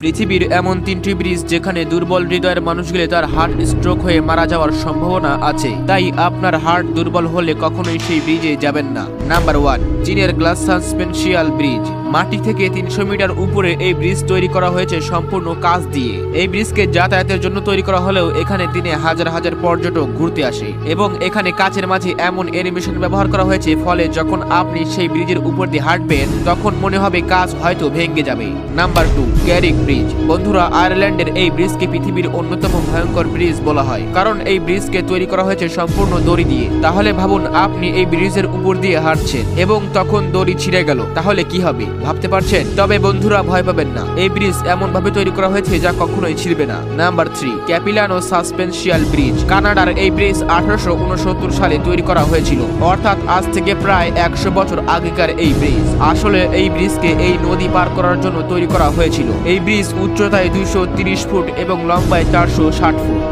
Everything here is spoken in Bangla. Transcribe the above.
পৃথিবীর এমন 3টি ব্রিজ যেখানে দুর্বল হৃদয়ের মানুষ গেলে তার হার্ট স্ট্রোক হয়ে মারা যাওয়ার সম্ভাবনা আছে, তাই আপনার হার্ট দুর্বল হলে কখনোই সেই ব্রিজে যাবেন না। নাম্বার 1, চীনের গ্লাস সাসপেনশিয়াল ব্রিজ। মাটি থেকে 300 মিটার উপরে এই ব্রিজ তৈরি করা হয়েছে সম্পূর্ণ কাঁচ দিয়ে। এই ব্রিজকে যাতায়াতের জন্য তৈরি করা হলেও এখানে দিনে হাজার হাজার পর্যটক ঘুরতে আসে এবং এখানে কাচের মাঝে এমন অ্যানিমেশন ব্যবহার করা হয়েছে, ফলে যখন আপনি সেই ব্রিজের উপর দিয়ে হাঁটবেন তখন মনে হবে কাঁচ হয়তো ভেঙে যাবে। Number 2, Carrick bridge. বন্ধুরা, আয়ারল্যান্ডের এই ব্রিজকে পৃথিবীর অন্যতম ভয়ঙ্কর ব্রিজ বলা হয়, কারণ এই ব্রিজকে তৈরি করা হয়েছে সম্পূর্ণ দড়ি দিয়ে। তাহলে ভাবুন, আপনি এই ব্রিজের উপর দিয়ে হাঁটছেন এবং তখন দড়ি ছিঁড়ে গেল, তাহলে কি হবে ভাবতে পারছেন? তবে বন্ধুরা, ভয় পাবেন না, এই ব্রিজ এমন ভাবে তৈরি করা হয়েছে যা কখনোই ছিঁড়বে না। Number 3, Capilano suspension bridge. কানাডার এই ব্রিজ 1869 সালে তৈরি করা হয়েছিল, অর্থাৎ আজ থেকে প্রায় 100 বছর আগেকার এই ব্রিজ। আসলে এই ব্রিজকে এই নদী পার করার জন্য তৈরি করা হয়েছিল। এই ব্রিজ উচ্চতায় 230 ফুট এবং লম্বায় 460 ফুট।